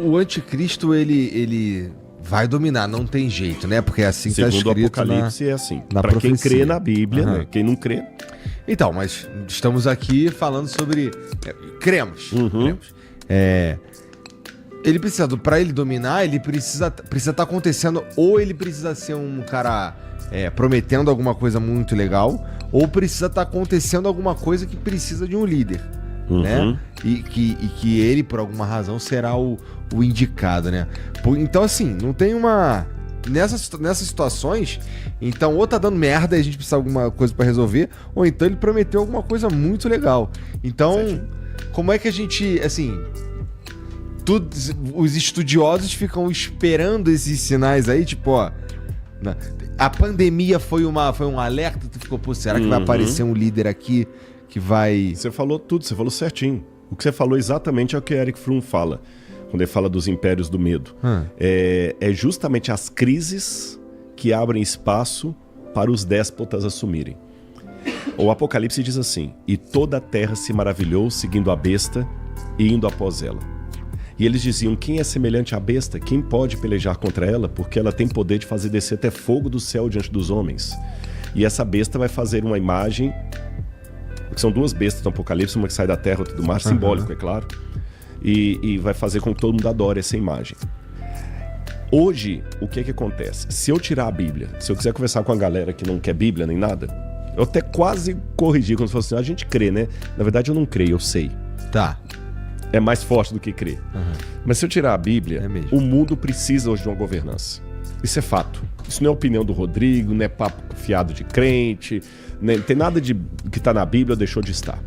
O anticristo, ele vai dominar, não tem jeito, né? Porque é assim que está Segundo o escrito Apocalipse é assim. na Para quem profecia. crê na Bíblia, Aham. né? Quem não crê... Então, mas estamos aqui falando sobre... cremos. Cremos. Ele precisa, para ele dominar, ele precisa estar acontecendo, ou ele precisa ser um cara prometendo alguma coisa muito legal, ou precisa estar acontecendo alguma coisa que precisa de um líder, né? E que ele, por alguma razão, será o indicado, né? Então, assim, não tem uma... Nessas situações, então, ou tá dando merda e a gente precisa de alguma coisa pra resolver, ou então ele prometeu alguma coisa muito legal. Então, como é que a gente, assim... os estudiosos ficam esperando esses sinais aí, tipo, ó... A pandemia foi um alerta, tu ficou, pô, será que vai aparecer um líder aqui que vai... Você falou tudo, você falou certinho. O que você falou exatamente é o que Eric Fromm fala, quando ele fala dos impérios do medo. É justamente as crises que abrem espaço para os déspotas assumirem. O Apocalipse diz assim: e toda a terra se maravilhou seguindo a besta e indo após ela. E eles diziam: quem é semelhante à besta? Quem pode pelejar contra ela? Porque ela tem poder de fazer descer até fogo do céu diante dos homens. E essa besta vai fazer uma imagem, que são duas bestas no Apocalipse, uma que sai da terra, outra do mar, simbólico, é claro. E vai fazer com que todo mundo adore essa imagem. Hoje, o que acontece? Se eu tirar a Bíblia, se eu quiser conversar com a galera que não quer Bíblia nem nada, eu até quase corrigi quando fosse assim: a gente crê, né? Na verdade, eu não creio, eu sei. Tá. É mais forte do que crer. Mas se eu tirar a Bíblia, o mundo precisa hoje de uma governança. Isso é fato. Isso não é opinião do Rodrigo, não é papo fiado de crente, não tem nada de que está na Bíblia ou deixou de estar.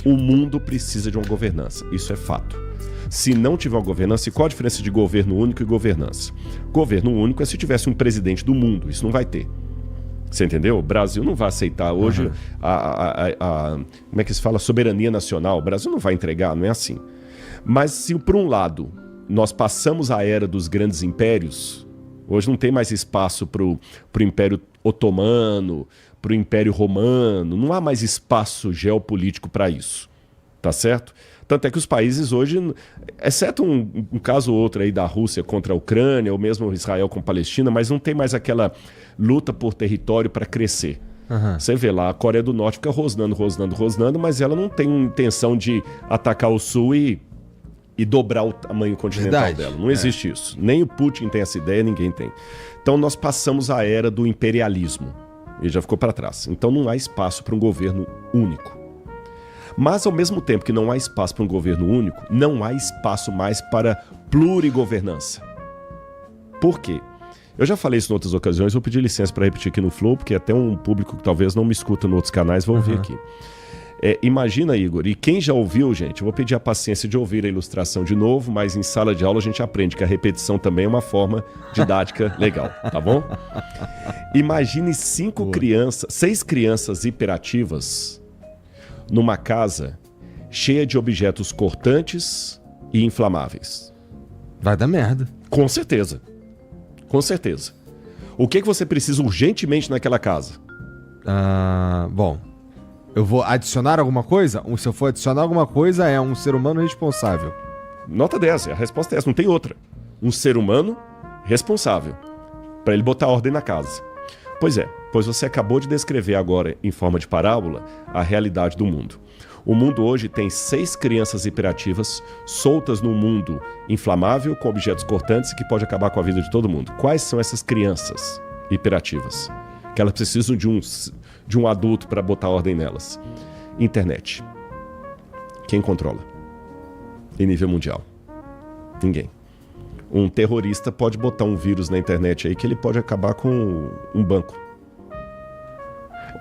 O mundo precisa de uma governança. Isso é fato. Se não tiver uma governança, e qual a diferença de governo único e governança? Governo único é se tivesse um presidente do mundo. Isso não vai ter. Você entendeu? O Brasil não vai aceitar hoje como é que se fala? Soberania nacional. O Brasil não vai entregar, não é assim. Mas se, por um lado, nós passamos a era dos grandes impérios, hoje não tem mais espaço para o Império Otomano, para o Império Romano, não há mais espaço geopolítico para isso, tá certo? Tanto é que os países hoje, exceto um caso ou outro aí da Rússia contra a Ucrânia, ou mesmo Israel com a Palestina, mas não tem mais aquela luta por território para crescer. Você vê lá, a Coreia do Norte fica rosnando, mas ela não tem intenção de atacar o Sul e dobrar o tamanho continental dela. Não existe isso. Nem o Putin tem essa ideia, ninguém tem. Então nós passamos a era do imperialismo. Ele já ficou para trás. Então não há espaço para um governo único. Mas ao mesmo tempo que não há espaço para um governo único, não há espaço mais para plurigovernança. Por quê? Eu já falei isso em outras ocasiões, vou pedir licença para repetir aqui no Flow, porque até um público que talvez não me escuta em outros canais vai ouvir aqui. Imagina, Igor, e quem já ouviu, gente, eu vou pedir a paciência de ouvir a ilustração de novo, mas em sala de aula a gente aprende que a repetição também é uma forma didática legal, tá bom? Imagine 6 crianças hiperativas numa casa cheia de objetos cortantes e inflamáveis. Vai dar merda. Com certeza. Com certeza. O que você precisa urgentemente naquela casa? Bom, eu vou adicionar alguma coisa? Se eu for adicionar alguma coisa, é um ser humano responsável. Nota 10, a resposta é essa, não tem outra. Um ser humano responsável para ele botar ordem na casa. Pois você acabou de descrever agora, em forma de parábola, a realidade do mundo. O mundo hoje tem 6 crianças hiperativas soltas num mundo inflamável, com objetos cortantes, que pode acabar com a vida de todo mundo. Quais são essas crianças hiperativas? Que elas precisam de um adulto para botar ordem nelas. Internet. Quem controla? Em nível mundial? Ninguém. Um terrorista pode botar um vírus na internet aí que ele pode acabar com um banco.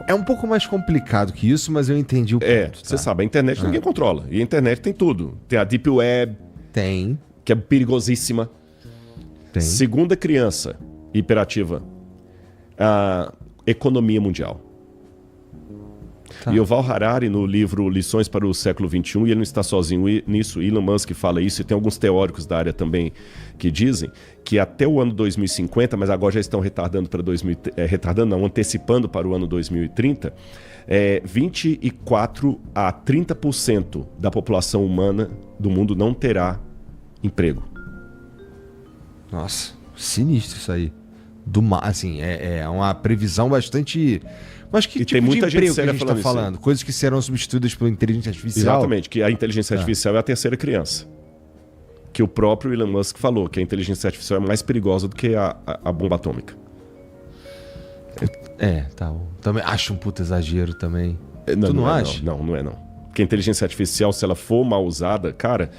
É um pouco mais complicado que isso, mas eu entendi o ponto. Você sabe, a internet ninguém controla. E a internet tem tudo. Tem a Deep Web. Tem. Que é perigosíssima. Tem. Segunda criança hiperativa. A economia mundial. Tá. E o Yuval Harari, no livro Lições para o Século XXI, e ele não está sozinho nisso, Elon Musk fala isso, e tem alguns teóricos da área também que dizem que até o ano 2050, mas agora já estão antecipando para o ano 2030, 24 a 30% da população humana do mundo não terá emprego. Nossa, sinistro isso aí. Assim, é uma previsão bastante... Mas que tipo tem muita de emprego gente séria que a gente está falando? Coisas que serão substituídas pela inteligência artificial? Exatamente, que a inteligência artificial é a terceira criança. Que o próprio Elon Musk falou, que a inteligência artificial é mais perigosa do que a bomba atômica. Tá. Também acho um puto exagero também. Não, tu não acha? Não é não. Porque a inteligência artificial, se ela for mal usada, cara...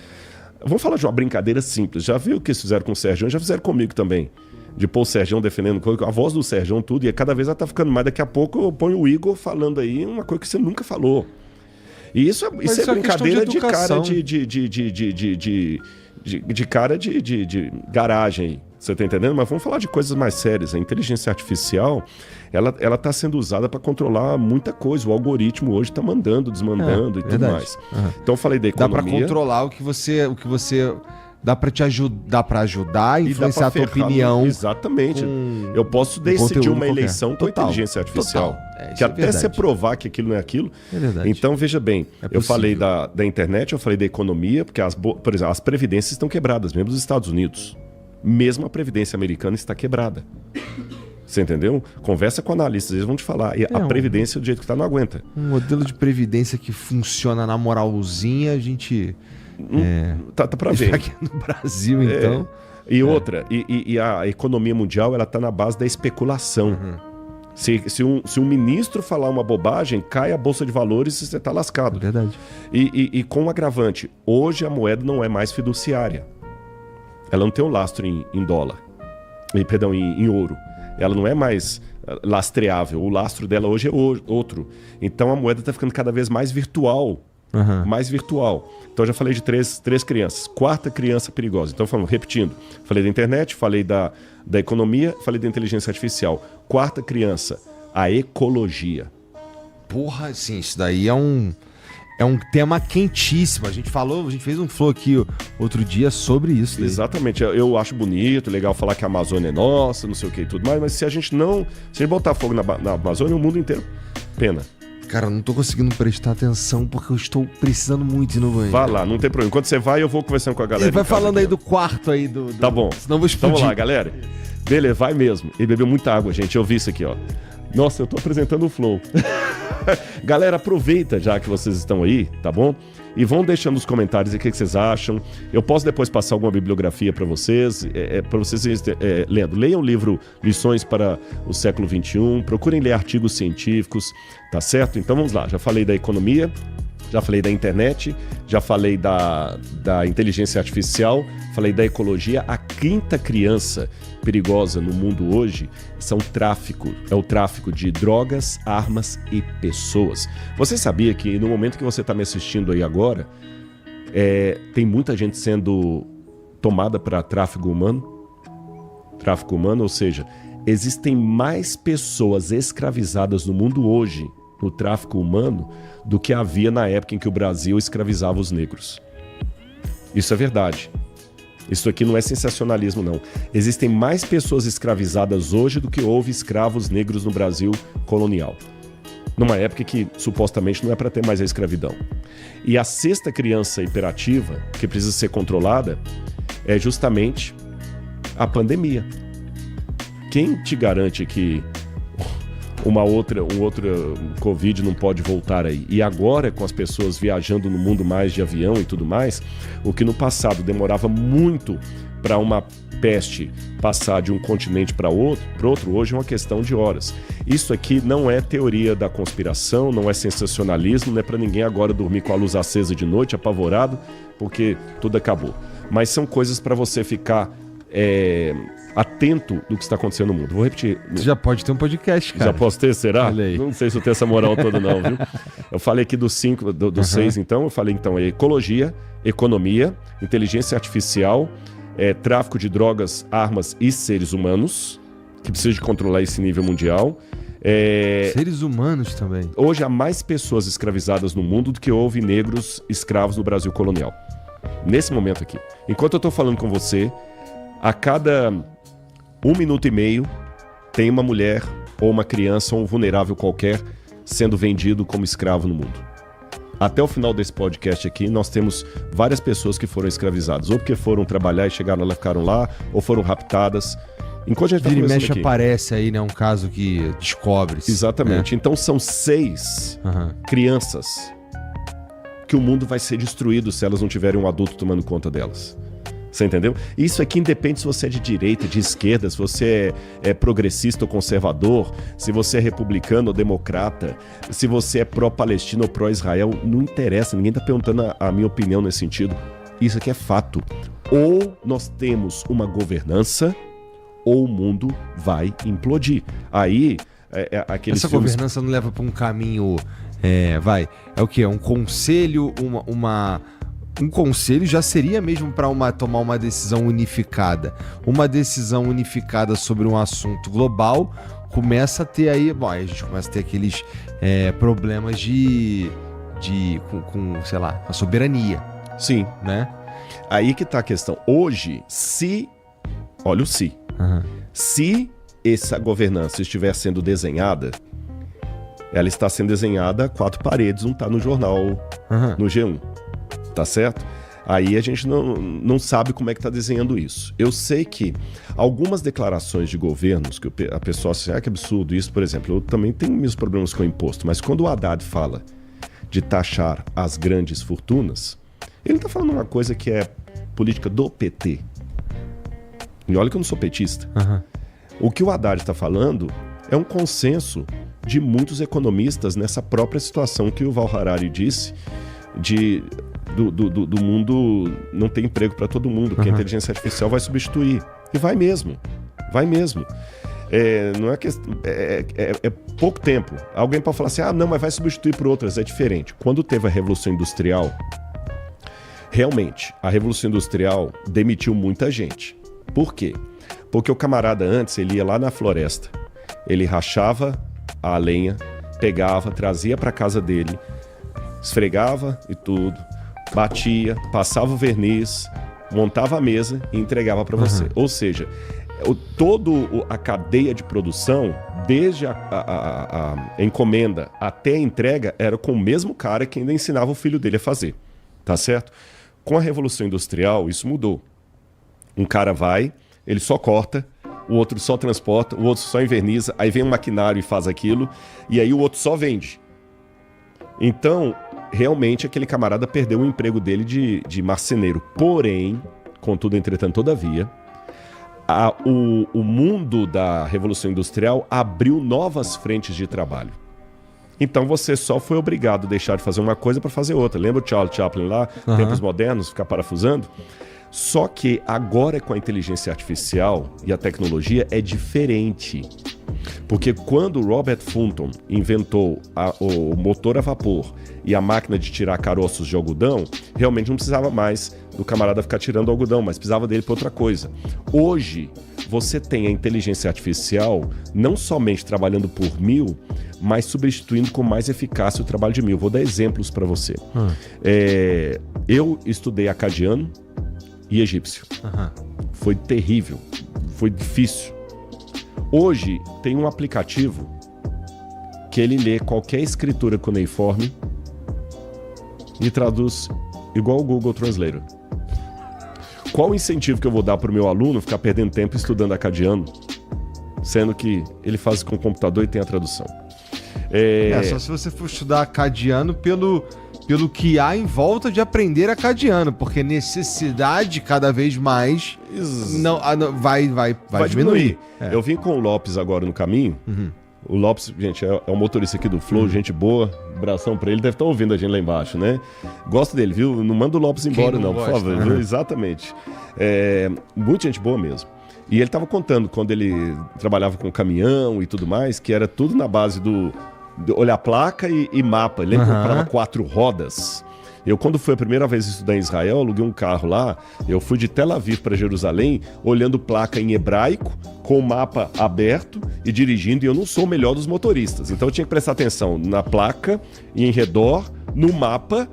Vamos falar de uma brincadeira simples. Já viu o que eles fizeram com o Sergião? Já fizeram comigo também. De pôr o Sergião defendendo a voz do Sergião, tudo, e cada vez ela tá ficando mais. Daqui a pouco eu ponho o Igor falando aí uma coisa que você nunca falou. E isso é brincadeira de cara de cara de garagem aí. Você tá entendendo? Mas vamos falar de coisas mais sérias. A inteligência artificial, ela tá sendo usada para controlar muita coisa. O algoritmo hoje tá mandando, desmandando e tudo mais. Então eu falei da economia. Dá para controlar o que você dá para te ajudar, influenciar a tua opinião. Exatamente. Eu posso decidir uma eleição com inteligência artificial. Que até você provar que aquilo não é aquilo. É verdade. Então, veja bem, eu falei da internet, eu falei da economia, porque, por exemplo, as previdências estão quebradas, mesmo nos Estados Unidos. Mesmo a previdência americana está quebrada. Você entendeu? Conversa com analistas, eles vão te falar. E a previdência, do jeito que está, não aguenta. Um modelo de previdência que funciona na moralzinha, a gente... Tá pra ver. Aqui no Brasil, então... E outra, e a economia mundial, ela tá na base da especulação. Se um ministro falar uma bobagem, cai a bolsa de valores e você tá lascado. Verdade. E com um agravante, hoje a moeda não é mais fiduciária. Ela não tem um lastro em dólar. Perdão, em ouro. Ela não é mais lastreável. O lastro dela hoje é outro. Então a moeda está ficando cada vez mais virtual. Mais virtual. Então eu já falei de três crianças. Quarta criança perigosa. Então repetindo. Falei da internet, falei da economia, falei da inteligência artificial. Quarta criança, a ecologia. Porra, sim, isso daí é um tema quentíssimo. A gente fez um flow aqui outro dia sobre isso. Daí. Exatamente. Eu acho bonito, legal falar que a Amazônia é nossa, não sei o que e tudo mais, mas se a gente botar fogo na Amazônia, o mundo inteiro pena. Cara, eu não tô conseguindo prestar atenção porque eu estou precisando muito ir no banheiro. Vai lá, não tem problema. Enquanto você vai, eu vou conversando com a galera. Ele vai falando aí do quarto aí do... Tá bom. Senão eu vou explodir. Vamos lá, galera. Beleza, vai mesmo. Ele bebeu muita água, gente. Eu vi isso aqui, ó. Nossa, eu tô apresentando o flow. Galera, aproveita já que vocês estão aí, tá bom? E vão deixando nos comentários o que vocês acham. Eu posso depois passar alguma bibliografia para vocês, para vocês lendo. Leiam o livro Lições para o Século XXI, procurem ler artigos científicos, tá certo? Então vamos lá, já falei da economia, já falei da internet, já falei da inteligência artificial, falei da ecologia. A quinta criança perigosa no mundo hoje é o tráfico de drogas, armas e pessoas. Você sabia que no momento que você está me assistindo aí agora, tem muita gente sendo tomada para tráfico humano? Tráfico humano, ou seja, existem mais pessoas escravizadas no mundo hoje no tráfico humano do que havia na época em que o Brasil escravizava os negros. Isso é verdade. Isso aqui não é sensacionalismo, não. Existem mais pessoas escravizadas hoje do que houve escravos negros no Brasil colonial. Numa época que supostamente não é para ter mais a escravidão. E a sexta criança hiperativa, que precisa ser controlada, é justamente a pandemia. Quem te garante que um outro Covid não pode voltar aí? E agora, com as pessoas viajando no mundo mais de avião e tudo mais, o que no passado demorava muito para uma peste passar de um continente para outro, hoje é uma questão de horas. Isso aqui não é teoria da conspiração, não é sensacionalismo, não é para ninguém agora dormir com a luz acesa de noite, apavorado, porque tudo acabou. Mas são coisas para você ficar atento do que está acontecendo no mundo. Vou repetir. Você já pode ter um podcast, cara. Já posso ter, será? Não sei se eu tenho essa moral toda não, viu? Eu falei aqui dos 6, então. Eu falei, então, ecologia, economia, inteligência artificial, tráfico de drogas, armas e seres humanos, que precisa de controlar esse nível mundial. Seres humanos também. Hoje há mais pessoas escravizadas no mundo do que houve negros escravos no Brasil colonial. Nesse momento aqui. Enquanto eu estou falando com você, a cada 1 minuto e meio tem uma mulher ou uma criança ou um vulnerável qualquer sendo vendido como escravo no mundo. Até o final desse podcast aqui, nós temos várias pessoas que foram escravizadas, ou porque foram trabalhar e chegaram lá, ficaram lá, ou foram raptadas. Enquanto a gente Vira e mexe aparece aí, né? Um caso que descobre-se. Exatamente. Né? Então são 6 crianças que o mundo vai ser destruído se elas não tiverem um adulto tomando conta delas. Você entendeu? Isso aqui independe se você é de direita, de esquerda, se você é progressista ou conservador, se você é republicano ou democrata, se você é pró-Palestina ou pró-Israel, não interessa, ninguém está perguntando a minha opinião nesse sentido. Isso aqui é fato. Ou nós temos uma governança, ou o mundo vai implodir. Aí, aqueles Essa governança não leva para um caminho... É o quê? Um conselho, um conselho já seria mesmo para tomar uma decisão unificada. Uma decisão unificada sobre um assunto global começa a ter aí... Bom, aí a gente começa a ter aqueles problemas com, sei lá, a soberania. Sim. Né? Aí que tá a questão. Hoje, olha o se. Se essa governança estiver sendo desenhada, ela está sendo desenhada a 4 paredes, não está no jornal, no G1. Tá certo? Aí a gente não sabe como é que está desenhando isso. Eu sei que algumas declarações de governos, que a pessoa assim, que absurdo isso, por exemplo, eu também tenho meus problemas com o imposto, mas quando o Haddad fala de taxar as grandes fortunas, ele está falando uma coisa que é política do PT. E olha que eu não sou petista. O que o Haddad está falando é um consenso de muitos economistas nessa própria situação que o Val Harari disse do mundo não ter emprego para todo mundo, que a inteligência artificial vai substituir. E vai mesmo. Não é questão, é pouco tempo. Alguém pode falar assim, não, mas vai substituir por outras. É diferente. Quando teve a Revolução Industrial, realmente, a Revolução Industrial demitiu muita gente. Por quê? Porque o camarada antes, ele ia lá na floresta, ele rachava a lenha, pegava, trazia para casa dele, esfregava e tudo, batia, passava o verniz, montava a mesa e entregava para você. Ou seja, toda a cadeia de produção, desde a encomenda até a entrega, era com o mesmo cara que ainda ensinava o filho dele a fazer. Tá certo? Com a Revolução Industrial, isso mudou. Um cara vai, ele só corta, o outro só transporta, o outro só inverniza, aí vem um maquinário e faz aquilo, e aí o outro só vende. Então, realmente, aquele camarada perdeu o emprego dele de marceneiro. Porém, contudo, entretanto, todavia, o mundo da Revolução Industrial abriu novas frentes de trabalho. Então você só foi obrigado a deixar de fazer uma coisa para fazer outra. Lembra o Charlie Chaplin lá, tempos modernos, ficar parafusando? Só que agora com a inteligência artificial e a tecnologia é diferente. Porque quando o Robert Fulton inventou o motor a vapor e a máquina de tirar caroços de algodão, realmente não precisava mais do camarada ficar tirando algodão, mas precisava dele para outra coisa. Hoje, você tem a inteligência artificial não somente trabalhando por 1000, mas substituindo com mais eficácia o trabalho de 1000. Vou dar exemplos para você. Eu estudei acadiano e egípcio. Foi terrível, foi difícil. Hoje tem um aplicativo que ele lê qualquer escritura cuneiforme e traduz igual o Google Translator. Qual o incentivo que eu vou dar para o meu aluno ficar perdendo tempo estudando acadiano, sendo que ele faz com o computador e tem a tradução? Só se você for estudar acadiano pelo que há em volta de aprender acadiano, porque necessidade cada vez mais vai diminuir. Eu vim com o Lopes agora no caminho. O Lopes, gente, é um motorista aqui do Flow, gente boa, abração pra ele, deve estar ouvindo a gente lá embaixo, né? Gosto dele, viu? Não manda o Lopes embora não, por favor, viu? Exatamente. Muita gente boa mesmo. E ele tava contando quando ele trabalhava com caminhão e tudo mais, que era tudo na base de olhar placa e mapa. Ele comprava 4 rodas. Eu, quando fui a primeira vez estudar em Israel, aluguei um carro lá, eu fui de Tel Aviv para Jerusalém, olhando placa em hebraico, com o mapa aberto e dirigindo, e eu não sou o melhor dos motoristas. Então eu tinha que prestar atenção na placa, e em redor, no mapa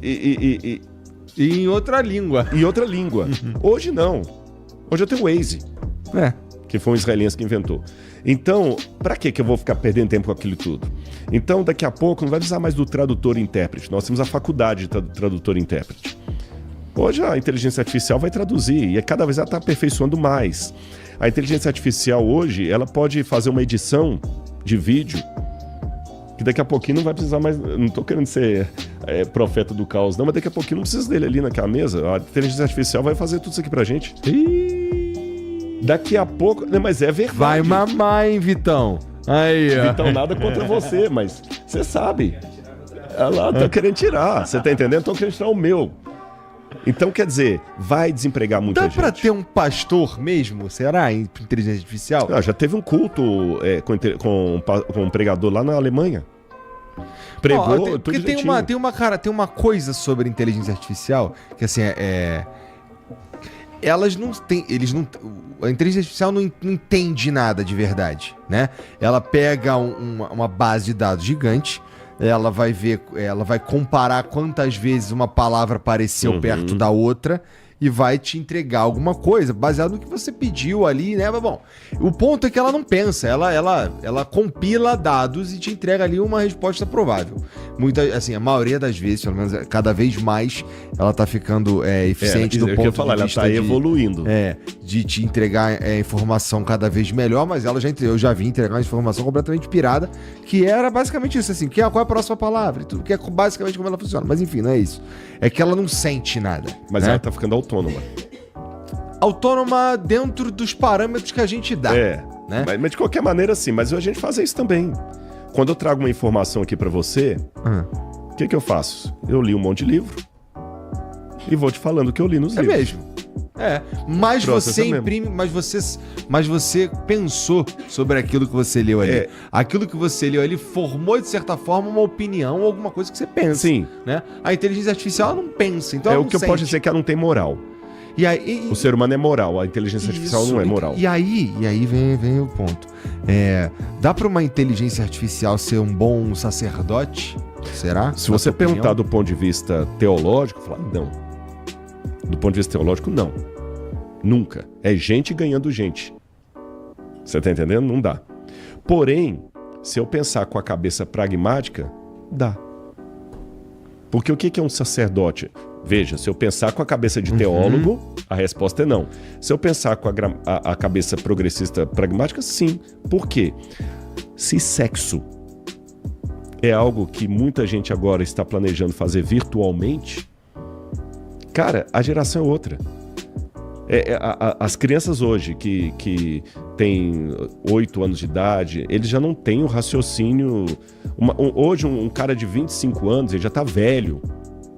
e em outra língua. Hoje não. Hoje eu tenho o Waze. que foi um israelense que inventou. Então, para que eu vou ficar perdendo tempo com aquilo tudo? Então, daqui a pouco, não vai precisar mais do tradutor e intérprete. Nós temos a faculdade de tradutor e intérprete. Hoje a inteligência artificial vai traduzir e cada vez ela está aperfeiçoando mais. A inteligência artificial hoje, ela pode fazer uma edição de vídeo que daqui a pouquinho não vai precisar mais... Não estou querendo ser profeta do caos, não, mas daqui a pouquinho não precisa dele ali naquela mesa. A inteligência artificial vai fazer tudo isso aqui pra gente. Daqui a pouco... Não, mas é verdade. Vai mamar, hein, Vitão? Aí, ó. Vitão, nada contra você, mas você sabe. Ela tá querendo tirar, você tá entendendo? Estão querendo tirar o meu. Então, quer dizer, vai desempregar muita gente. Dá pra ter um pastor mesmo, será, em inteligência artificial? Já teve um culto com um pregador lá na Alemanha. Pregou, tudo direitinho. Tem uma coisa sobre inteligência artificial que, assim, elas não têm... A inteligência artificial não entende nada de verdade, né? Ela pega uma base de dados gigante, ela vai comparar quantas vezes uma palavra apareceu perto da outra e vai te entregar alguma coisa baseado no que você pediu ali, né? Mas, bom, o ponto é que ela não pensa, ela compila dados e te entrega ali uma resposta provável. A maioria das vezes, pelo menos cada vez mais, ela tá ficando eficiente do ponto de vista ela tá evoluindo. De te entregar informação cada vez melhor, mas eu já vi entregar uma informação completamente pirada, que era basicamente isso, assim, qual é a próxima palavra, tudo, que é basicamente como ela funciona. Mas enfim, não é isso. É que ela não sente nada. Mas né? Ela tá ficando autônoma. Autônoma dentro dos parâmetros que a gente dá. Né? Mas de qualquer maneira, sim. Mas a gente faz isso também. Quando eu trago uma informação aqui pra você, o que eu faço? Eu li um monte de livro e vou te falando o que eu li nos livros. É mesmo. Mas você imprime, mas você pensou sobre aquilo que você leu ali. Aquilo que você leu ali formou, de certa forma, uma opinião ou alguma coisa que você pensa. Sim. Né? A inteligência artificial não pensa, então ela o que eu posso dizer é que ela não tem moral. O ser humano é moral, a inteligência artificial não é moral. E aí vem o ponto. Dá para uma inteligência artificial ser um bom sacerdote? Será? Se você perguntar do ponto de vista teológico, falar não. Do ponto de vista teológico, não. Nunca. É gente ganhando gente. Você tá entendendo? Não dá. Porém, se eu pensar com a cabeça pragmática, dá. Porque o que é um sacerdote? Veja, se eu pensar com a cabeça de teólogo, a resposta é não. Se eu pensar com a cabeça progressista pragmática, sim. Por quê? Se sexo é algo que muita gente agora está planejando fazer virtualmente, cara, a geração é outra. As crianças hoje que têm 8 anos de idade, eles já não têm o raciocínio... Hoje um cara de 25 anos, ele já está velho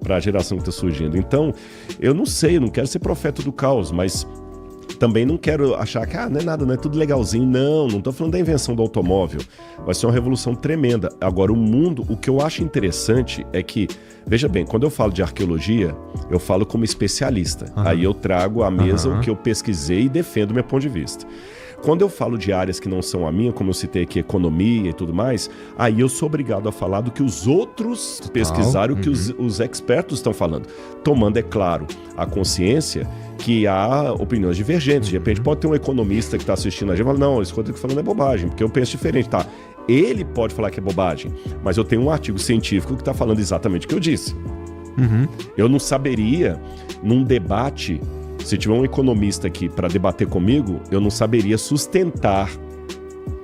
para a geração que está surgindo. Então, eu não sei, eu não quero ser profeta do caos, mas também não quero achar que não é nada, não é tudo legalzinho. Não estou falando da invenção do automóvel. Vai ser uma revolução tremenda. Agora, o mundo, o que eu acho interessante é que, veja bem, quando eu falo de arqueologia, eu falo como especialista. Aí eu trago à mesa o que eu pesquisei e defendo meu ponto de vista. Quando eu falo de áreas que não são a minha, como eu citei aqui, economia e tudo mais, aí eu sou obrigado a falar do que os outros pesquisaram, o que os expertos estão falando. Tomando, é claro, a consciência que há opiniões divergentes. De repente pode ter um economista que está assistindo a gente e fala, não, isso que eu estou falando é bobagem, porque eu penso diferente. Tá, ele pode falar que é bobagem, mas eu tenho um artigo científico que está falando exatamente o que eu disse. Eu não saberia, num debate... Se tiver um economista aqui para debater comigo, eu não saberia sustentar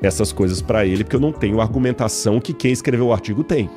essas coisas para ele, porque eu não tenho argumentação que quem escreveu o artigo tem.